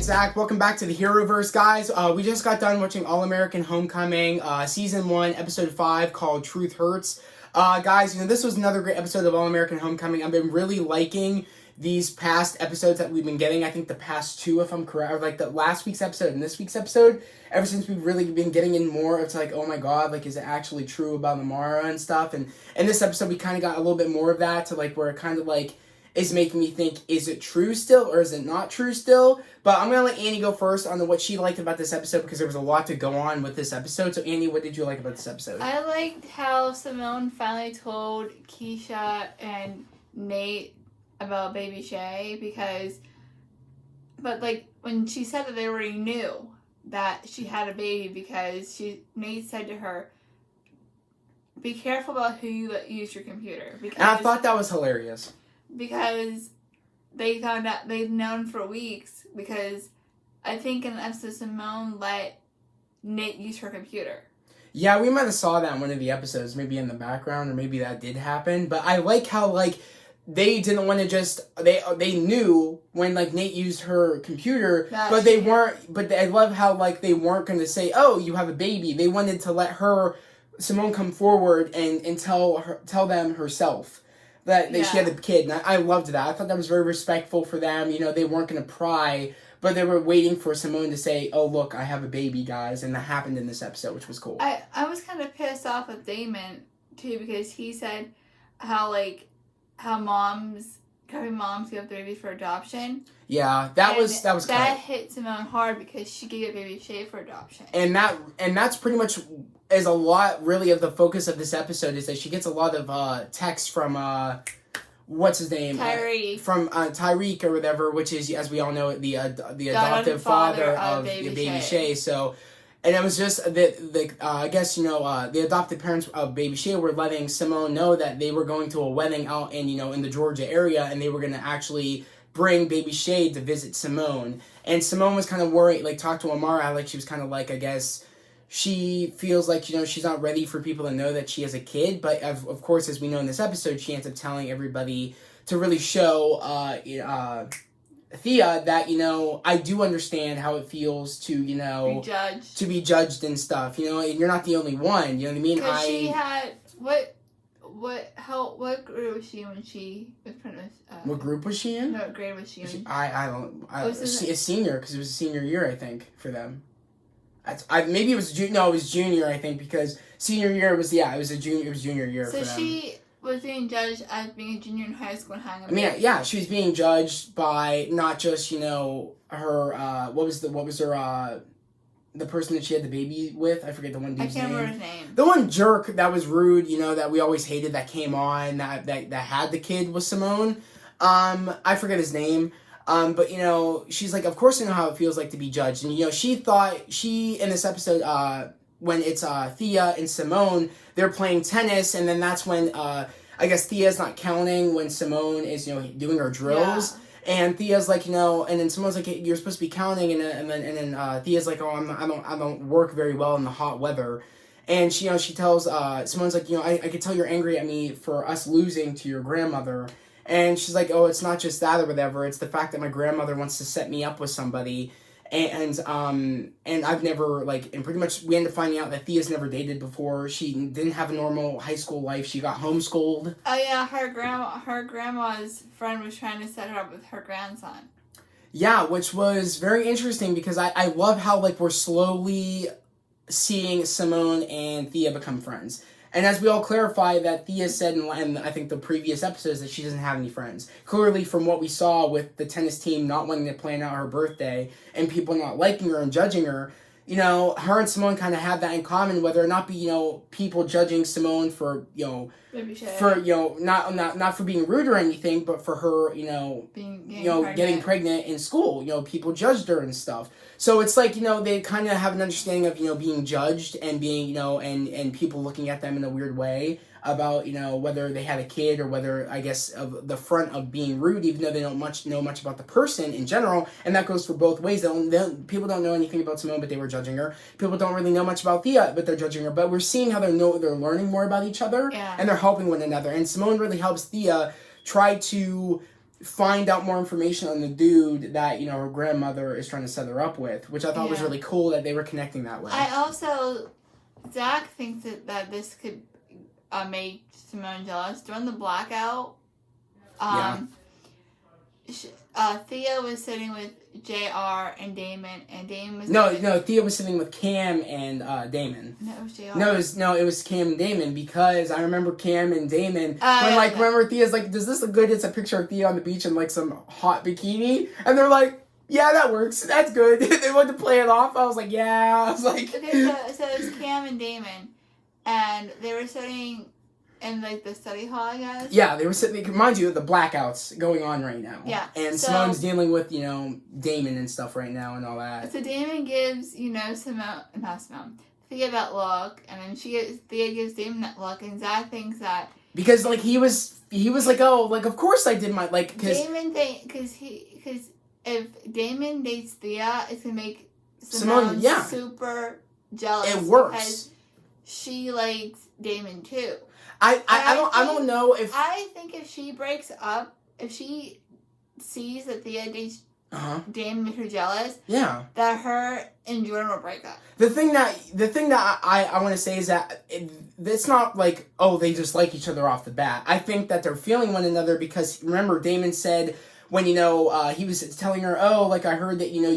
it's Zach. Welcome back to the Heroverse, guys. We just got done watching All-American Homecoming, Season 1, Episode 5, called Truth Hurts. Guys, this was another great episode of All-American Homecoming. I've been really liking these past episodes that we've been getting. I think the past two, if I'm correct, or like the last week's episode and this week's episode, ever since we've really been getting in more, it's like, oh my god, like, is it actually true about Amara and stuff? And in this episode, we kind of got a little bit more of that, to like, where it kind of like is making me think, is it true still or is it not true still? But I'm going to let Annie go first on what she liked about this episode, because there was a lot to go on with this episode. So Annie, what did you like about this episode? I liked how Simone finally told Keisha and Nate about baby Shay, but like when she said that they already knew that she had a baby, because Nate said to her, be careful about who you let use your computer. Because, and I thought that was hilarious. Because they found out, they've known for weeks, because I think in the episode Simone let Nate use her computer. Yeah, we might have saw that in one of the episodes, maybe in the background, or maybe that did happen. But I like how, like, they didn't want to just, they knew when, like, Nate used her computer, but they weren't, but I love how, like, they weren't going to say, oh, you have a baby. They wanted to let Simone come forward and tell them herself that she had a kid, and I loved that. I thought that was very respectful for them. They weren't going to pry, but they were waiting for Simone to say, oh, look, I have a baby, guys, and that happened in this episode, which was cool. I was kind of pissed off with Damon, too, because he said how moms give their babies for adoption. Yeah, that was that hit Simone hard, because she gave a baby Shay for adoption. And that's pretty much is a lot, really, of the focus of this episode, is that she gets a lot of text from what's his name? Tyreek. From Tyreek or whatever, which is, as we all know, the adoptive father of baby Shay. So, and it was just I guess the adopted parents of baby Shay were letting Simone know that they were going to a wedding out in the Georgia area, and they were going to actually bring baby Shay to visit Simone. And Simone was kind of worried, like, talked to Amara, like, she was kind of like, I guess she feels like, she's not ready for people to know that she has a kid. But of course, as we know in this episode, she ends up telling everybody to really show Thea that, I do understand how it feels to, be judged and stuff, and you're not the only one, you know what I mean? Because she had, what grade was she in when she was pregnant? What group was she in? No, what grade was she in? A senior, because it was a senior year, I think, for them. Maybe it was it was junior, I think, because senior year was junior year for them. So she was being judged as being a junior in high school and having a baby. I mean, yeah, she was being judged by not just, her, what was her, the person that she had the baby with? I forget the one dude's name. I can't remember his name. The one jerk that was rude, that we always hated, that came on, that had the kid with Simone. I forget his name. But, she's like, of course I know how it feels like to be judged. And, she thought, in this episode, when it's Thea and Simone, they're playing tennis, and then that's when, I guess Thea's not counting when Simone is, doing her drills. Yeah. And Thea's like, and then Simone's like, you're supposed to be counting, and then Thea's like, oh, I don't work very well in the hot weather. And she tells, Simone's like, I could tell you're angry at me for us losing to your grandmother. And she's like, oh, it's not just that or whatever. It's the fact that my grandmother wants to set me up with somebody. And I've never, and pretty much we end up finding out that Thea's never dated before. She didn't have a normal high school life. She got homeschooled. Oh, yeah, her grandma's friend was trying to set her up with her grandson. Yeah, which was very interesting, because I love how, we're slowly seeing Simone and Thea become friends. And as we all clarify, that Thea said in I think the previous episodes, that she doesn't have any friends. Clearly, from what we saw with the tennis team not wanting to plan out her birthday and people not liking her and judging her, her and Simone kind of have that in common, whether or not be, people judging Simone for, not for being rude or anything, but for her, getting pregnant in school. People judged her and stuff. So it's like, they kind of have an understanding of, being judged and being, and people looking at them in a weird way about, whether they had a kid or whether, I guess, of the front of being rude, even though they don't know much about the person in general. And that goes for both ways. People don't know anything about Simone, but they were judging her. People don't really know much about Thea, but they're judging her. But we're seeing how they're learning more about each other, and they're helping one another. And Simone really helps Thea try to find out more information on the dude that, you know, her grandmother is trying to set her up with, which I thought was really cool that they were connecting that way. Zach thinks that this could make Simone jealous. During the blackout, Thea was sitting with JR and Damon was... No, Thea was sitting with Cam and Damon. No, it was JR. It was Cam and Damon, because I remember Cam and Damon, remember Thea's like, does this look good? It's a picture of Thea on the beach in, like, some hot bikini, and they're like, yeah, that works, that's good. They wanted to play it off. I was like, yeah. I was like... Okay, so it was Cam and Damon, and they were sitting in, like, the study hall, I guess. Yeah, they were sitting, mind you, the blackouts going on right now. Yeah. And Simone's dealing with, you know, Damon and stuff right now and all that. So Damon gives, you know, Thea that look, and then Thea gives Damon that look, and Zach thinks that... Because, like, he was like, oh, like, of course I did my, like, because... Because if Damon dates Thea, it's going to make Simone super jealous. It works. Because she likes Damon, too. I don't know if... I think if she breaks up, if she sees that Thea dates Damon, makes her jealous, that her and Jordan will break up. The thing that I want to say is that it's not like, oh, they just like each other off the bat. I think that they're feeling one another because, remember, Damon said when, you know, he was telling her, oh, like, I heard that, you know,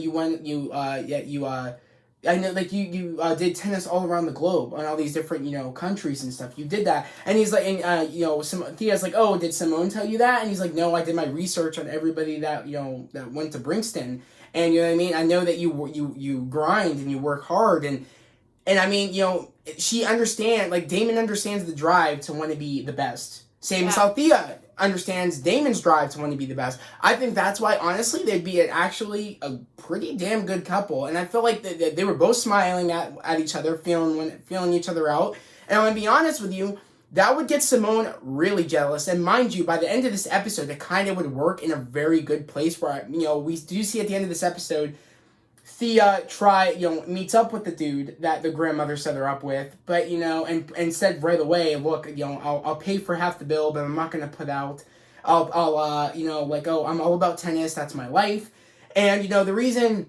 I know, like, you did tennis all around the globe on all these different, you know, countries and stuff. You did that. And he's like, and, you know, Thea's like, oh, did Simone tell you that? And he's like, no, I did my research on everybody that, you know, that went to Brixton. And, you know what I mean? I know that you grind and you work hard. And I mean, you know, she understands, like, Damon understands the drive to want to be the best. Same as how Thea understands Damon's drive to want to be the best. I think that's why, honestly, they'd be actually a pretty damn good couple. And I feel like they were both smiling at each other, feeling each other out. And I'm going to be honest with you, that would get Simone really jealous. And mind you, by the end of this episode, it kind of would work in a very good place where, you know, we do see at the end of this episode, Thea meets up with the dude that the grandmother set her up with, but, you know, and said right away, look, you know, I'll pay for half the bill, but I'm not going to put out, you know, like, oh, I'm all about tennis, that's my life. And, you know, the reason,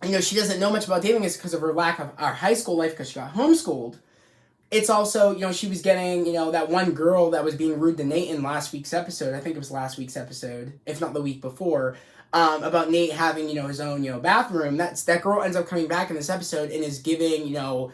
you know, she doesn't know much about dating is because of her lack of our high school life, because she got homeschooled. It's also, you know, she was getting, you know, that one girl that was being rude to Nate in last week's episode, I think it was last week's episode, if not the week before, about Nate having, you know, his own, you know, bathroom. That girl ends up coming back in this episode and is giving, you know,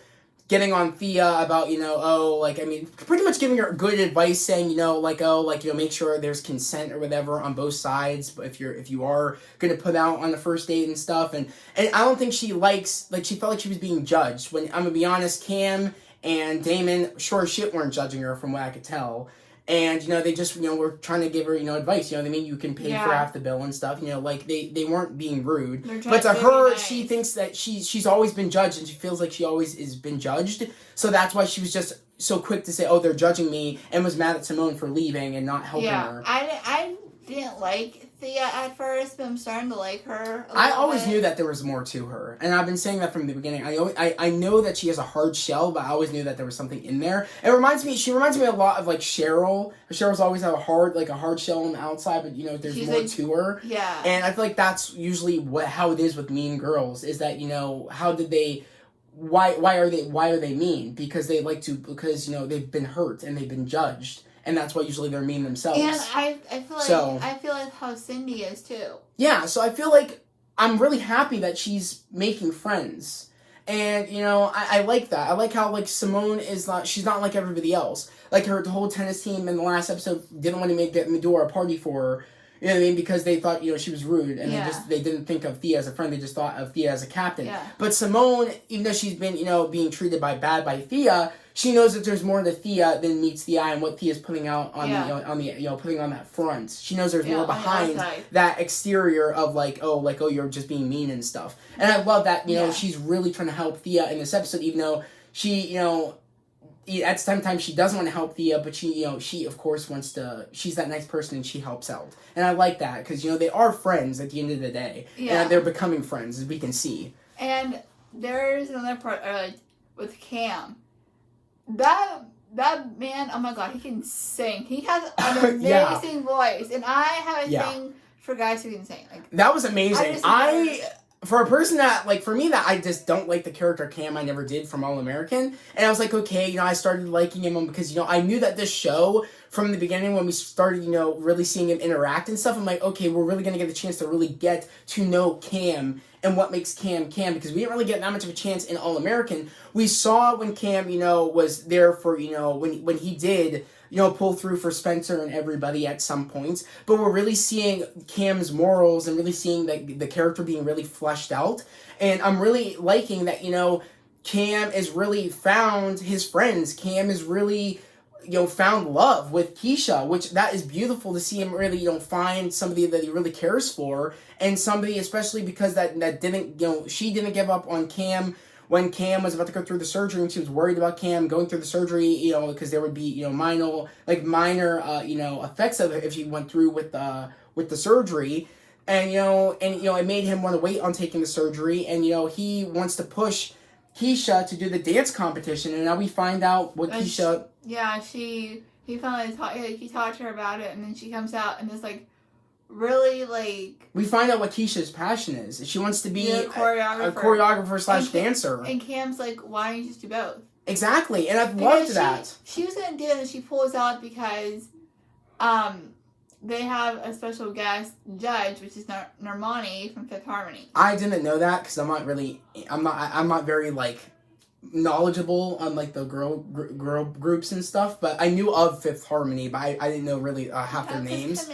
getting on Thea about, you know, oh, like, I mean, pretty much giving her good advice, saying, you know, like, oh, like, you know, make sure there's consent or whatever on both sides, but if you are going to put out on the first date and stuff, and I don't think she likes, like, she felt like she was being judged, when, I'm going to be honest, Cam and Damon sure as shit weren't judging her from what I could tell. And, you know, they just, you know, were trying to give her, you know, advice. You know what I mean? You can pay for half the bill and stuff. You know, like, they weren't being rude. But to her, she thinks that she's always been judged, and she feels like she always has been judged. So that's why she was just so quick to say, oh, they're judging me, and was mad at Simone for leaving and not helping her. I didn't like Thea at first, but I'm starting to like her I always knew that there was more to her, and I've been saying that from the beginning. I know that she has a hard shell, but I always knew that there was something in there. She reminds me a lot of, like, Cheryl. Cheryl's always had a hard shell on the outside, but, you know, there's more to her. Yeah. And I feel like that's usually how it is with mean girls, is that, you know, why are they mean? Because you know, they've been hurt and they've been judged. And that's why usually they're mean themselves. And I feel like how Cindy is too. Yeah, so I feel like I'm really happy that she's making friends. And, you know, I like that. I like how, like, Simone she's not like everybody else. Like, the whole tennis team in the last episode didn't want to get Medora a party for her. You know what I mean? Because they thought, you know, she was rude, and they didn't think of Thea as a friend. They just thought of Thea as a captain. Yeah. But Simone, even though she's been, you know, being treated bad by Thea, she knows that there's more to Thea than meets the eye and what Thea's putting out on putting on that front. She knows there's more behind that exterior of, like, oh, you're just being mean and stuff. And I love that, you know, she's really trying to help Thea in this episode, even though she, you know, at sometimes she doesn't want to help Thea, but she of course wants to, she's that nice person and she helps out. And I like that, because, you know, they are friends at the end of the day. Yeah. And they're becoming friends, as we can see. And there's another part, with Cam. That that man, oh my god, he can sing. He has an amazing voice. And I have a thing for guys who can sing. Like, that was amazing. For a person that, like, for me, that I just don't like the character Cam, I never did, from All American. And I was like, okay, you know, I started liking him because, you know, I knew that this show, from the beginning, when we started, you know, really seeing him interact and stuff, I'm like, okay, we're really going to get the chance to really get to know Cam and what makes Cam Cam, because we didn't really get that much of a chance in All American. We saw when Cam, you know, was there for, you know, when he did, you know, pull through for Spencer and everybody at some points, but we're really seeing Cam's morals and really seeing the character being really fleshed out. And I'm really liking that, you know, Cam has really found his friends. Cam has really, you know, found love with Keisha, which that is beautiful to see him really, you know, find somebody that he really cares for, and somebody, especially because that didn't, you know, she didn't give up on Cam when Cam was about to go through the surgery, and she was worried about Cam going through the surgery, you know, because there would be, you know, minor, you know, effects of it if she went through with the surgery. And, you know, it made him want to wait on taking the surgery, and, you know, he wants to push Keisha to do the dance competition, and now we find out what Keisha... he finally he talked to her about it, and then she comes out and is like, really, like... We find out what Keisha's passion is. She wants to be a choreographer slash dancer. And Cam's like, why don't you just do both? Exactly, and I've loved that. She was going to do it, and she pulls out because they have a special guest judge, which is Normani from Fifth Harmony. I didn't know that because I'm not very, like, knowledgeable on, like, the girl groups and stuff, but I knew of Fifth Harmony, but I didn't know really half their names.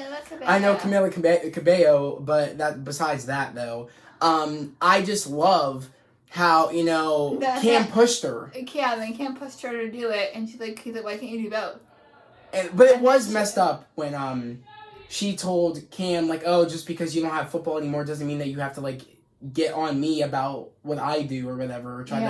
I know Camila Cabello, but besides that, though, I just love how, you know, Cam pushed her. Yeah, then Cam pushed her to do it, and he's like, why can't you do both? But it was messed up when she told Cam, like, oh, just because you don't have football anymore doesn't mean that you have to, like, get on me about what I do or whatever, or try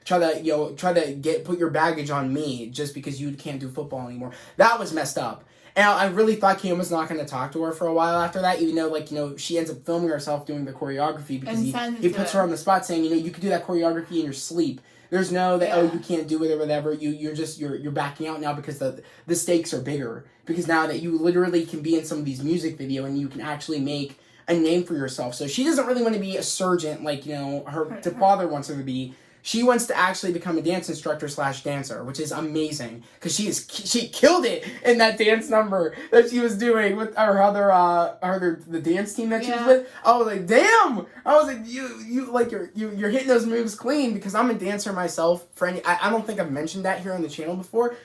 to put your baggage on me just because you can't do football anymore. That was messed up. And I really thought Cam was not going to talk to her for a while after that, even though, like, you know, she ends up filming herself doing the choreography because he puts her on the spot saying, you know, you can do that choreography in your sleep. There's no that, oh, you can't do it or whatever. You're backing out now because the stakes are bigger. Because now that you literally can be in some of these music video and you can actually make a name for yourself. So she doesn't really want to be a surgeon like, you know, her father wants her to be. She wants to actually become a dance instructor / dancer, which is amazing because she killed it in that dance number that she was doing with the dance team that she was with. I was like, damn! I was like, you like you're hitting those moves clean, because I'm a dancer myself. I don't think I've mentioned that here on the channel before.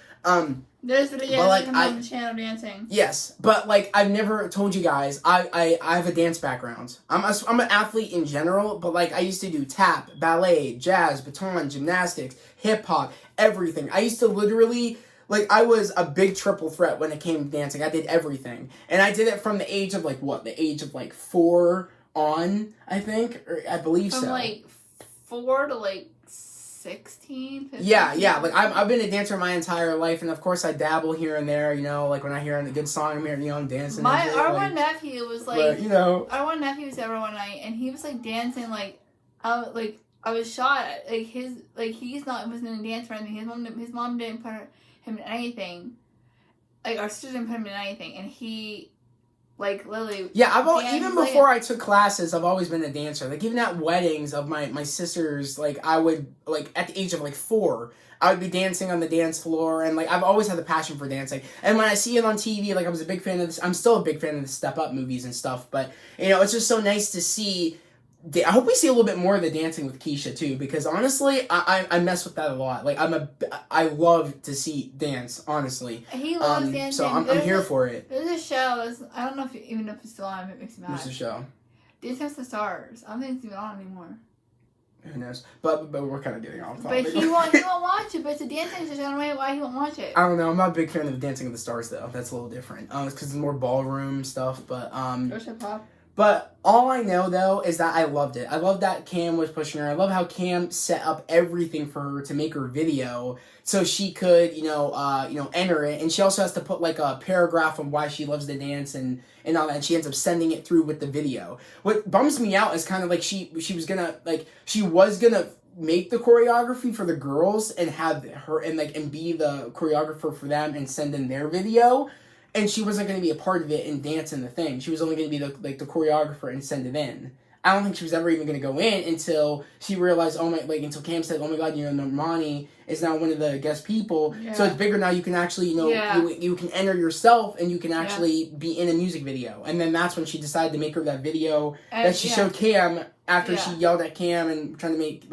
There's videos on the channel dancing. Yes, but like I've never told you guys, I have a dance background. I'm an athlete in general, but like I used to do tap, ballet, jazz, baton, gymnastics, hip hop, everything. I used to literally, like, I was a big triple threat when it came to dancing. I did everything, and I did it from the age of the age of 4 on, I think, or I believe so. From like 4 to like 16, 15? Yeah. Like, I've been a dancer my entire life, and of course I dabble here and there, you know, like when I hear a good song, I'm here, you know, I'm dancing. Our one nephew was like, but, you know. Our one nephew was over one night, and he was like dancing, like I was shocked. He's wasn't a dancer or anything. His mom didn't put him in anything. Like, our sister didn't put him in anything, and he, like, literally... Yeah, even before I took classes, I've always been a dancer. Like, even at weddings of my sisters, like, I would, like, at the age of, like, 4, I would be dancing on the dance floor, and, like, I've always had the passion for dancing. And when I see it on TV, like, I was a big fan of this. I'm still a big fan of the Step Up movies and stuff, but, you know, it's just so nice to see... I hope we see a little bit more of the dancing with Keisha, too, because, honestly, I mess with that a lot. Like, I love to see dance, honestly. He loves dancing. So I'm here for it. There's a show, I don't know even if it's still on, it makes me mad. What's the show? Dancing with the Stars. I don't think it's even on anymore. Who knows? But we're kind of getting off topic. But he won't watch it, but it's a dancing show. I don't know why he won't watch it. I don't know. I'm not a big fan of Dancing with the Stars, though. That's a little different. It's because it's more ballroom stuff, but... hip-hop. But all I know, though, is that I loved it. I love that Cam was pushing her. I love how Cam set up everything for her to make her video so she could, enter it. And she also has to put, like, a paragraph on why she loves to dance and all that. And she ends up sending it through with the video. What bums me out is kind of like she was gonna make the choreography for the girls and have her and be the choreographer for them and send in their video, and she wasn't going to be a part of it and dance in the thing. She was only going to be the choreographer and send it in. I don't think she was ever even going to go in until she realized, until Cam said, oh my god, Normani is now one of the guest people, so it's bigger now. You can actually, you can enter yourself and you can actually be in a music video. And then that's when she decided to make her that video that she showed Cam after she yelled at Cam and trying to make,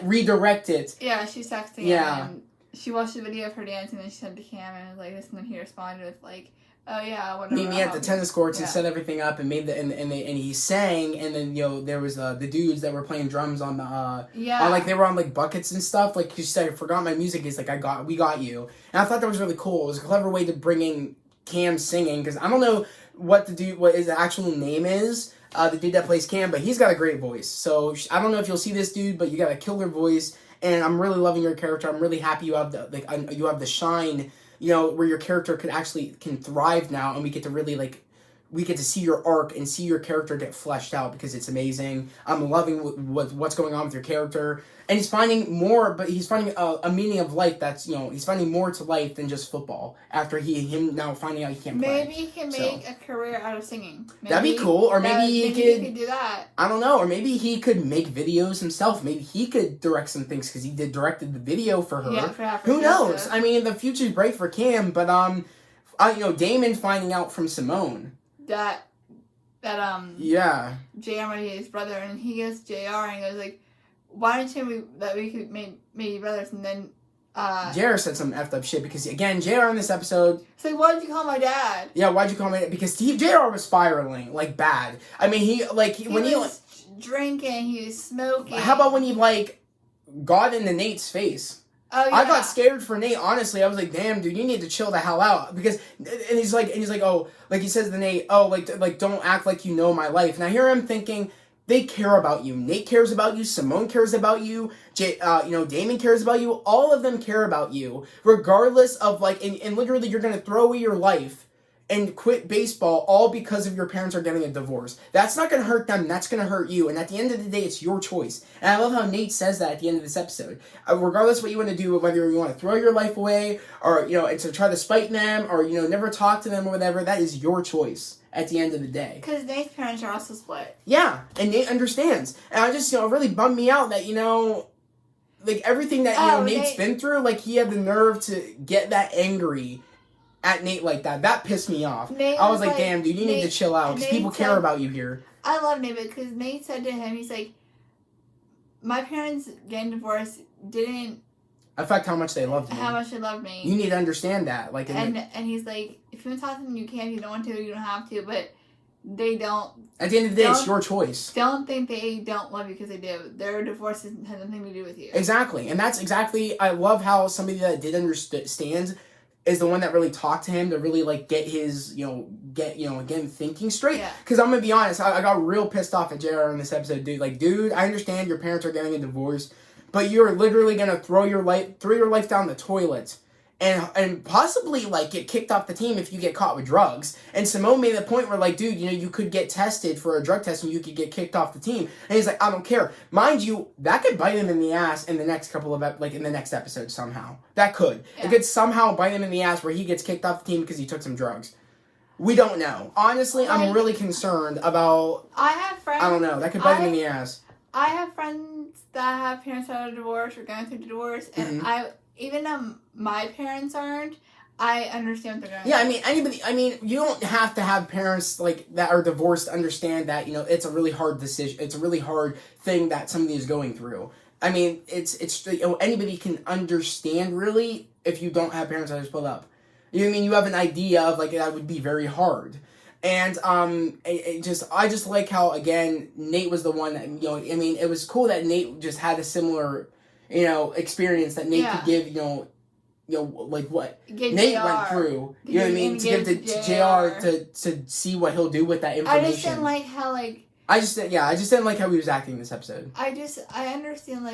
redirect it. Yeah, she's texting him and she watched the video of her dancing and she sent it to Cam and was like this, and then he responded with like, oh yeah, whatever. Meet me at the tennis courts and set everything up and made and he sang, and then there was the dudes that were playing drums on the they were on like buckets and stuff. Like she said, I forgot my music. He's like, we got you. And I thought that was really cool. It was a clever way to bring in Cam singing, because I don't know what his actual name is. The dude that plays Cam, but he's got a great voice. So I don't know if you'll see this dude, but you got a killer voice, and I'm really loving your character. I'm really happy you have the shine. Where your character can thrive now, and we get to really we get to see your arc and see your character get fleshed out, because it's amazing. I'm loving what's going on with your character, and he's finding more, but he's finding a meaning of life that's, he's finding more to life than just football after him now finding out he can't play. Maybe he can make a career out of singing. That'd be cool, or maybe he could do that. I don't know, or maybe he could make videos himself. Maybe he could direct some things, because he directed the video for her. Yeah, who knows? I mean, the future's bright for Cam, but Damon finding out from Simone that JR is his brother, and he goes to JR and goes like, why didn't you that we could maybe brothers? And then JR said some effed up shit, because again, JR in this episode, it's like, why'd you call my dad? Yeah, why'd you call my dad? Because JR was spiraling bad. I mean, he was drinking, he was smoking. How about when he got into Nate's face? Oh, yeah. I got scared for Nate, honestly. I was like, damn, dude, you need to chill the hell out. Because, and he's like, oh, he says to Nate, oh, don't act like you know my life. And I hear him thinking, they care about you. Nate cares about you. Simone cares about you. Damon cares about you. All of them care about you. Regardless of, and literally you're going to throw away your life and quit baseball all because of your parents are getting a divorce. That's not going to hurt them. That's going to hurt you. And at the end of the day, it's your choice. And I love how Nate says that at the end of this episode. Regardless of what you want to do, whether you want to throw your life away or, and to try to spite them or, never talk to them or whatever, that is your choice at the end of the day. Because Nate's parents are also split. Yeah, and Nate understands. And I just, it really bummed me out that, everything that, Nate's been through, he had the nerve to get that angry at Nate like that. That pissed me off. I was like, damn, dude, you need to chill out, because people care about you here. I love Nate, because Nate said to him, he's like, my parents getting divorced didn't affect how much they loved me. How much they loved me. You need to understand that. And he's like, if you want to talk to them, you can. If you don't want to, you don't have to. But they don't. At the end of the day, it's your choice. Don't think they don't love you, because they do. Their divorce has nothing to do with you. Exactly. And that's exactly, I love how somebody that did understand is the one that really talked to him to really get his, get him thinking straight. Because I'm going to be honest, I got real pissed off at JR in this episode, dude. Dude, I understand your parents are getting a divorce, but you're literally going to throw your life down the toilet and possibly get kicked off the team if you get caught with drugs. And Simone made the point where dude, you could get tested for a drug test and you could get kicked off the team. And he's like, I don't care. Mind you, that could bite him in the ass in the next couple of in the next episode somehow. That could. Yeah. It could somehow bite him in the ass where he gets kicked off the team because he took some drugs. We don't know. Honestly, I'm really concerned about. I have friends. I don't know. That could bite him in the ass. I have friends that have parents that are divorced or going through divorce, and even though my parents aren't, I understand what they're going through. Yeah, you don't have to have parents that are divorced to understand that, it's a really hard decision. It's a really hard thing that somebody is going through. It's anybody can understand, really, if you don't have parents that are split up. You have an idea of, that would be very hard. And, I just like how, again, Nate was the one that, it was cool that Nate just had a similar, experience that Nate could give, what give Nate JR. Went through. You know what I mean? To give to JR to see what he'll do with that information. I just didn't like how, I just didn't like how he was acting this episode. I understand,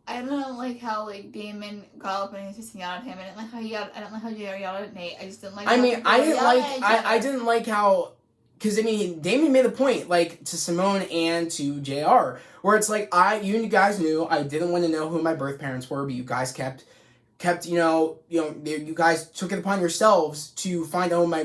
I don't like how, Damon got up and he was just yelled at him. I didn't like how JR yelled at Nate. I just didn't like I didn't like how because, I mean, Damon made a point, like, to Simone and to JR, where it's like, you guys knew I didn't want to know who my birth parents were, but you guys kept, you guys took it upon yourselves to find out who my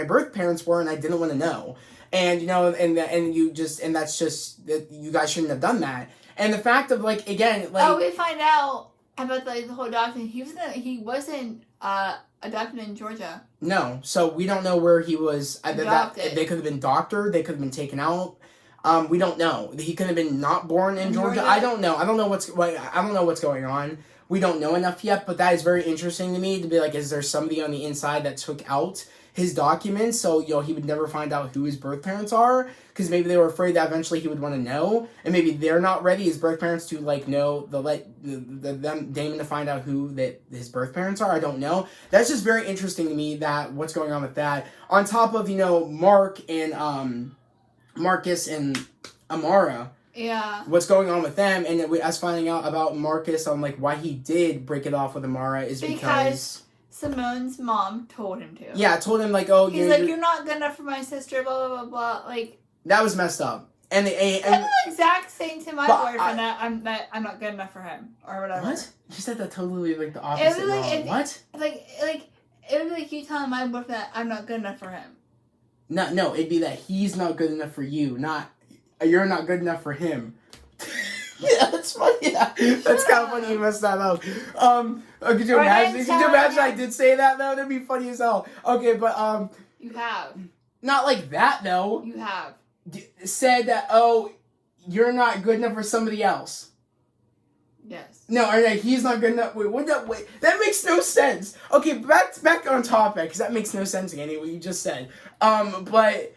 birth parents were, and I didn't want to know. And, and that's just, that you guys shouldn't have done that. And the fact of, like, again, like... we find out about, like, the whole adoption. He wasn't adopted in Georgia. No, so we don't know where he was. Adopted. They could have been doctored. They could have been taken out. We don't know. He could have been not born in Georgia. I don't know. I don't know what's going on. We don't know enough yet. But that is very interesting to me to be like, is there somebody on the inside that took out his documents so he would never find out who his birth parents are? Because maybe they were afraid that eventually he would want to know, and maybe they're not ready, his birth parents, to know Damon to find out who his birth parents are. I don't know. That's just very interesting to me, that what's going on with that. On top of Mark and Marcus and Amara. Yeah. What's going on with them, and us finding out about Marcus on like why he did break it off with Amara is because Simone's mom told him to. Yeah, told him like, oh, you're not good enough for my sister, blah blah blah blah. Like, that was messed up. And that's the exact same to my boyfriend. I'm not good enough for him or whatever. What? You said that totally like the opposite. What? Like it would be like you telling my boyfriend that I'm not good enough for him. No, it'd be that he's not good enough for you, not you're not good enough for him. Yeah, that's funny. Yeah, that's kind of funny. You messed that up. Could you imagine? I did say that though? That'd be funny as hell. Okay, but you have not like that though. You have said that. Oh, you're not good enough for somebody else. Yes. No, he's not good enough. Wait, that makes no sense. Okay, back on topic, because that makes no sense, Annie, what you just said. But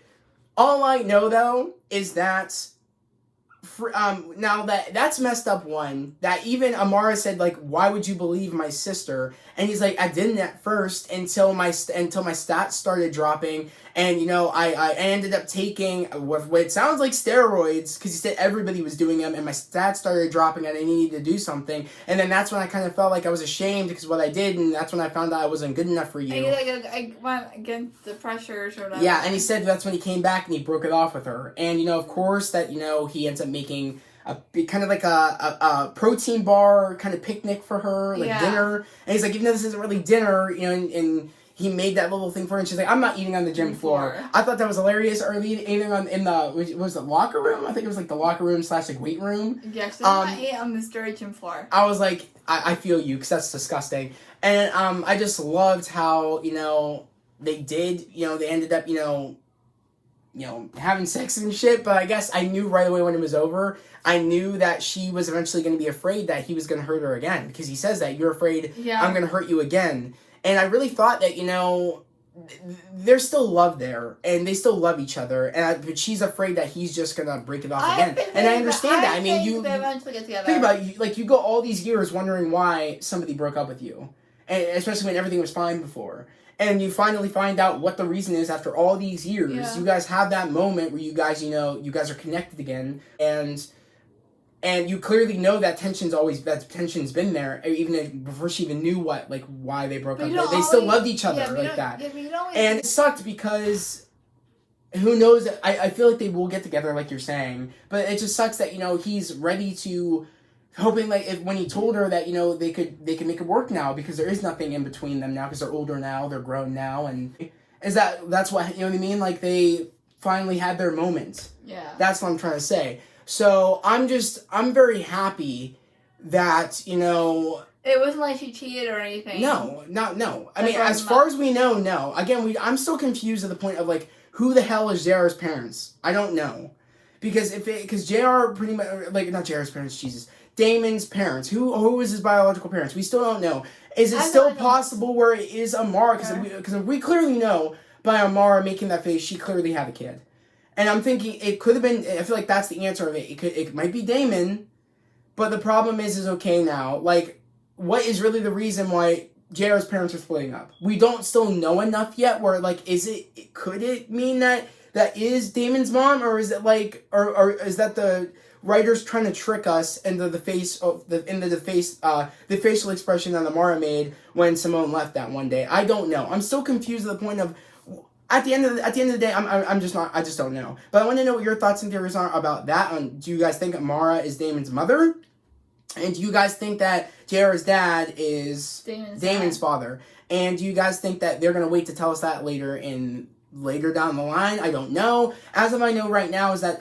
all I know though is that. Now that's messed up one, that even Amara said like, why would you believe my sister? And he's like, I didn't at first until my stats started dropping, and I ended up taking what it sounds like steroids, because he said everybody was doing them, and my stats started dropping and I needed to do something, and then that's when I kind of felt like I was ashamed because what I did, and that's when I found out I wasn't good enough for you. I went against the pressures or whatever. Yeah, and he said that's when he came back and he broke it off with her, and of course that he ends up making a kind of like a protein bar kind of picnic for her, like dinner. And he's like, even though this isn't really dinner, and he made that little thing for her, and she's like, I'm not eating on the gym floor. I thought that was hilarious. Or eating in the locker room? I think it was like the locker room / like weight room. Yeah, so I'm not eating on the sturdy gym floor. I was like, I feel you, because that's disgusting. And I just loved how, they did, they ended up, having sex and shit, but I guess I knew right away when it was over. I knew that she was eventually going to be afraid that he was going to hurt her again, because he says that, you're afraid I'm going to hurt you again. And I really thought that, there's still love there, and they still love each other, but she's afraid that he's just going to break it off again. And I understand that. I mean, you eventually get together. Think about it, like, you go all these years wondering why somebody broke up with you, and especially when everything was fine before. And you finally find out what the reason is after all these years. Yeah. You guys have that moment where you guys, you guys are connected again, and you clearly know that tension's been there, even before she even knew why they broke up. They still loved each other like that. Yeah, and it sucked because who knows? I feel like they will get together, like you're saying, but it just sucks that he's ready to. Hoping when he told her that they could make it work now, because there is nothing in between them now, because they're older now, they're grown now, and that's what what I mean, like they finally had their moment. Yeah, that's what I'm trying to say. So I'm very happy that it wasn't like she cheated or anything. No. I mean, as far as we know, no. Again, I'm still confused at the point of like, who the hell is JR's parents? I don't know, because JR pretty much, like, not JR's parents, Jesus. Damon's parents. Who is his biological parents? We still don't know. Is it still possible where it is Amara? Because we clearly know by Amara making that face, she clearly had a kid. And I'm thinking it could have been. I feel like that's the answer of it. It might be Damon, but the problem is okay now. Like, what is really the reason why JR's parents are splitting up? We don't still know enough yet. Where like, could it mean that is Damon's mom, or is it like, or is that the writers trying to trick us into the facial expression that Amara made when Simone left that one day? I don't know. I'm still confused at the point of, at the end of the day, I just don't know. But I want to know what your thoughts and theories are about that. Do you guys think Mara is Damon's mother? And do you guys think that JR's dad is Damon's father? And do you guys think that they're going to wait to tell us that later down the line? I don't know. As of I know right now is that,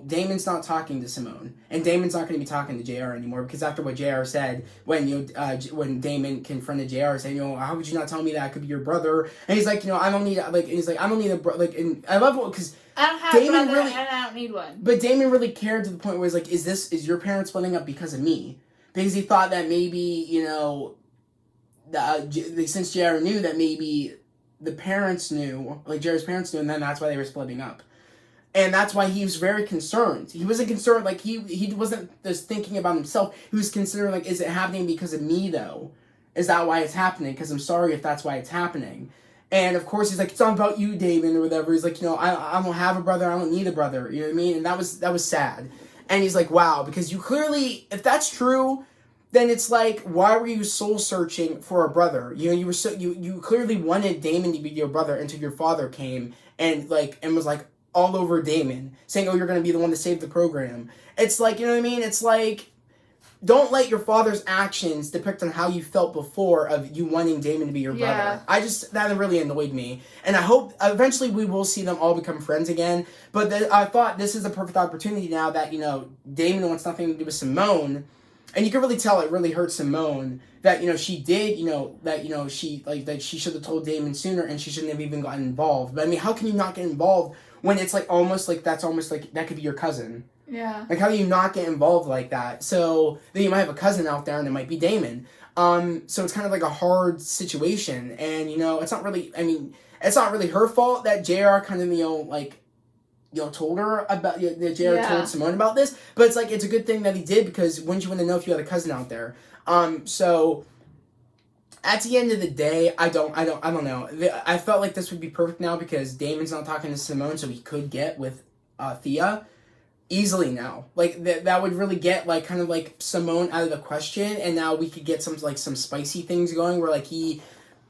Damon's not talking to Simone. And Damon's not going to be talking to JR anymore, because after what JR said, when Damon confronted JR, saying, how would you not tell me that I could be your brother? And he's like, I don't need, and I love it, because I don't have a brother, and I don't need one. But Damon really cared to the point where he's like, is your parents splitting up because of me? Because he thought that maybe, since JR knew that maybe the parents knew, like JR's parents knew, and then that's why they were splitting up. And that's why he was very concerned. He wasn't concerned, like, he wasn't just thinking about himself. He was considering, like, is it happening because of me, though? Is that why it's happening? Because I'm sorry if that's why it's happening. And, of course, he's like, it's not about you, Damon, or whatever. He's like, I don't have a brother, I don't need a brother. You know what I mean? And that was sad. And he's like, wow, because you clearly, if that's true, then it's like, why were you soul searching for a brother? You clearly wanted Damon to be your brother until your father came and was like all over Damon, saying, you're going to be the one to save the program. It's like, you know what I mean? It's like, don't let your father's actions depict on how you felt before of you wanting Damon to be your brother. That really annoyed me. And I hope eventually we will see them all become friends again. But I thought this is a perfect opportunity now that, Damon wants nothing to do with Simone. And you can really tell it really hurt Simone that, she did, that she should have told Damon sooner and she shouldn't have even gotten involved. But I mean, how can you not get involved when it's like almost like that could be your cousin? Yeah. Like, how do you not get involved like that? So then you might have a cousin out there and it might be Damon. So it's kind of like a hard situation. And, it's not really her fault that JR kind of, told her about, that JR told Simone about this. But it's like, it's a good thing that he did, because wouldn't you want to know if you had a cousin out there? So at the end of the day, I don't know. I felt like this would be perfect now because Damon's not talking to Simone, so he could get with Thea easily now. Like, that would really get, like, kind of, like, Simone out of the question, and now we could get some spicy things going where, like, he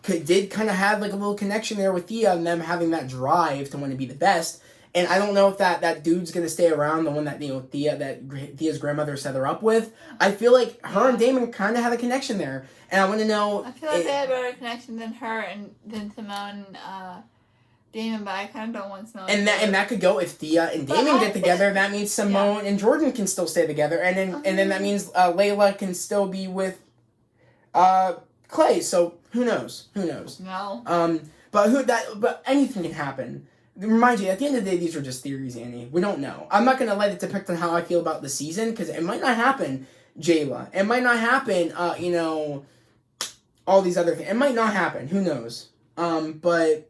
did kind of have, like, a little connection there with Thea and them having that drive to want to be the best. And I don't know if that dude's going to stay around, the one that, Thea's grandmother set her up with. I feel like her and Damon kind of had a connection there. And I want to know... I feel like they had a better connection than her and than Simone and Damon, but I kind of don't want Simone. And that could go if Thea and Damon get together. That means Simone and Jordan can still stay together. And then that means Layla can still be with Clay. So who knows? No. But anything can happen. Remind you, at the end of the day, these are just theories, Annie. We don't know. I'm not going to let it depict on how I feel about the season, because it might not happen, Jayla. It might not happen, all these other things. It might not happen. Who knows? But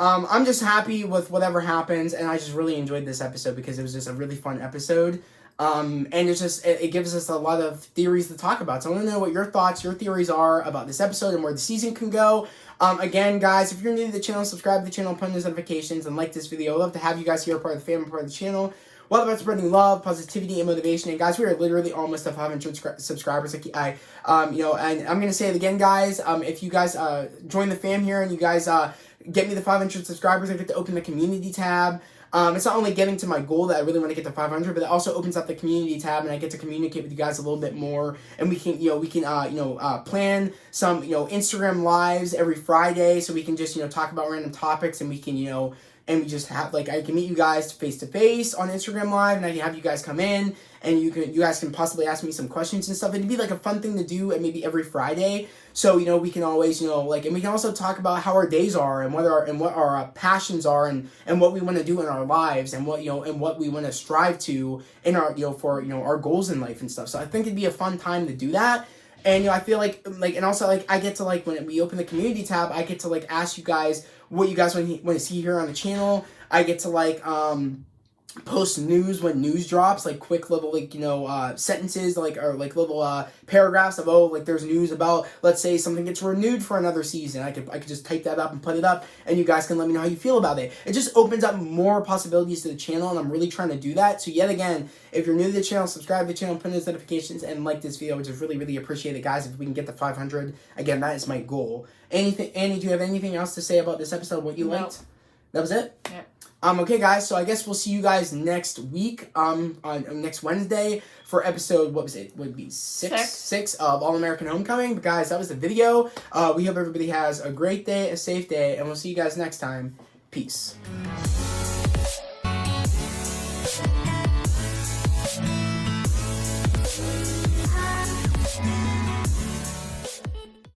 I'm just happy with whatever happens, and I just really enjoyed this episode because it was just a really fun episode. And it's just, it gives us a lot of theories to talk about. So I want to know what your thoughts, your theories are about this episode and where the season can go. Again, guys, if you're new to the channel, subscribe to the channel, put those notifications, and like this video. I'd love to have you guys here, part of the family, part of the channel. We're all about spreading love, positivity, and motivation. And guys, we are literally almost at 500 subscribers. And I'm going to say it again, guys. If you guys join the fam here and you guys get me the 500 subscribers, I get to open the community tab. It's not only getting to my goal that I really want to get to 500, but it also opens up the community tab, and I get to communicate with you guys a little bit more. And we can, plan some, Instagram lives every Friday, so we can just, talk about random topics, and we can, and we just have, I can meet you guys face to face on Instagram Live, and I can have you guys come in, and you guys can possibly ask me some questions and stuff. It'd be a fun thing to do, and maybe every Friday. So we can always and we can also talk about how our days are, and what our passions are, and what we want to do in our lives, and what and what we want to strive to in our for our goals in life and stuff. So I think it'd be a fun time to do that. And I feel and also I get to when we open the community tab, I get to ask you guys what you guys want to see here on the channel. I get to post news when news drops, like quick little sentences, or little paragraphs of, oh, like there's news about, let's say something gets renewed for another season. I could just type that up and put it up, and you guys can let me know how you feel about it. It just opens up more possibilities to the channel, and I'm really trying to do that. So yet again, if you're new to the channel, subscribe to the channel, put in those notifications, and like this video, which is really, really appreciated, guys. If we can get to 500, again, that is my goal. Annie, do you have anything else to say about this episode? What you liked? That was it? Yeah. Okay, guys, so I guess we'll see you guys next week, on next Wednesday for episode, what was it? Would be six of All-American Homecoming. But guys, that was the video. We hope everybody has a great day, a safe day, and we'll see you guys next time. Peace.